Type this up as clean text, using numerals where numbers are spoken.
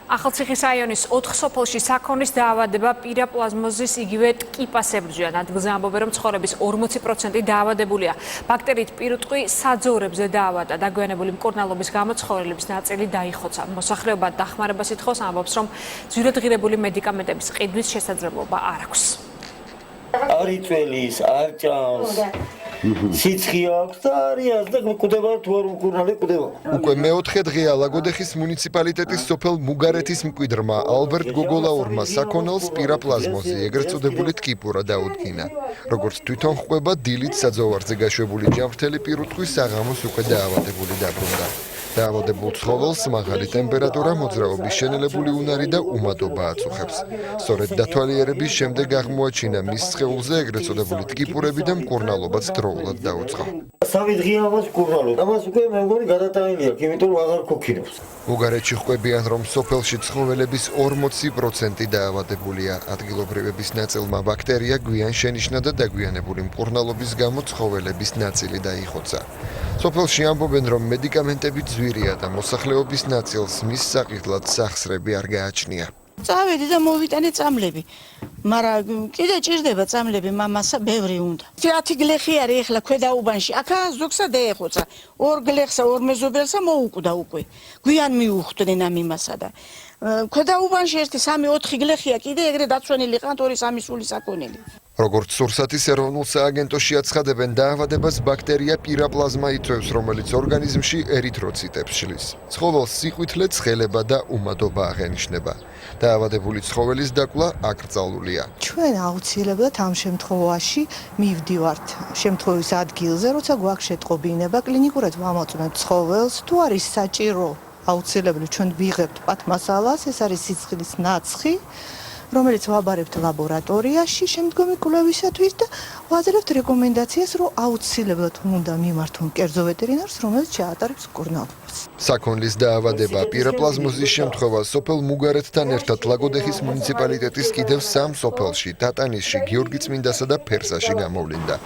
ახალციხის რაიონის 4 სოფელში საქონლის დაავადება პირაპლაზმოზის იგივე ტკიპასებრჯია. ადგილზე ამბობენ, რომ ცხოვრების 40% დაავადებულია. ბაქტერიით პირუტყვი საძოვრებზე დაავადდა. დაგვიანებული მკურნალობის გამო ცხოვრების ნაწილი დაიხოცა. მოსახლეობა დახმარებას ითხოვს, ამბობს, რომ ძვირადღირებული მედიკამენტების ყიდვის შესაძლებლობა არ აქვს. არიწველის, არჭანს, სიცხე აქვს და არიას და გვკვდება თუ არ მკურნალი კვდება. უკვე მეოთხე დღეა ლაგოდეხის მუნიციპალიტეტის სოფელ მუგარეთის მკვიდრმა ალბერტ გოგოლაურმა საქონელს პირაპლაზმოზი, ეგრეთ წოდებული ტკიპურა დაუდგინა. როგორც თვითონ ხვდება, დილით საძოვარზე გაშვებული ჯანმრთელი პირუტყვი საღამოს უკვე დაავადებული დაბრუნდა. დაავადებულ ცხოველს მაღალი ტემპერატურა, მოძრაობის შენელებული უნარი და უმადობა აწუხებს. სწორედ დათვალიერების შემდეგ აღმოაჩინა მის სხეულზე ეგრეთ წოდებული ტკიპურები და მკურნალობაც დროულად დაუწყო. სამი დღეა მას მკურნალობ. ამას უკვე მე მგონი გადატანილი აქვს, იმიტომ რომ აღარ ქოქინობს. უგარეთში ხვდებიან, რომ სოფელში ცხოველების 40% დაავადებულია. ადგილობრივების ნაწილმა ბაქტერია გვიან შენიშნა და დაგვიანებული მკურნალობის გამო ცხოველების ნაწილი დაიხოცა. სოფელში ამბობენ, რომ მედიკამენტები ძვირია და მოსახლეობის ნაწილს მის საყიდლად სახსრები არ გააჩნია. წავედი და მოვიტანე წამლები. მაგრამ კიდე ჭირდება წამლები, მამასა ბევრი უნდა. 10 გლეხი არის ეხლა ქვედაუბანში. აქა ზოგსა დაეხოცა. 2 გლეხსა, 2 მეზობელსა მოუკვდა უკვე. გვიან მიუხვდნენ ამ იმასა და ქვედაუბანში 1, 3, 4 გლეხია კიდე ეგრე დაცვენილი ყავთ 2-3 სული საქონელი. როგორც სურსათის ეროვნულ სააგენტოში აცხადებენ, დაავადებას ბაქტერია პირაპლაზმა იწვევს, რომელიც ორგანიზმში ერითროციტებს შლის. ცხოველს სიყვითლე, ცხელება და უმადობა აღენიშნება. დაავადებული ცხოველის დაკლა აკრძალულია. ჩვენ აუცილებლად ამ შემთხვევაში მივდივართ შემთხვევის ადგილზე, როცა გვაქვს შეტყობინება, კლინიკურად ვამოწმებთ ცხოველს, თუ არის საჭირო, აუცილებლად ჩვენ ვიღებთ პათმასალას, ეს არის სიცხლის ნაცხი, რომელიც ვაბარებთ ლაბორატორიაში შემდგომი კვლევისათვის და ვაძლევთ რეკომენდაციას, რომ აუცილებლად უნდა მიმართონ კერძო ვეტერინარს, რომელიც შეატარებს მკურნალობას. საქონლის დაავადება პირაპლაზმოზის შემთხვევა სოფელ მუგარეთთან ერთად ლაგოდეხის მუნიციპალიტეტის კიდევ 3 სოფელში, დატანისში, გიორგიწმინდასა და ფერსაში გამოვლინდა.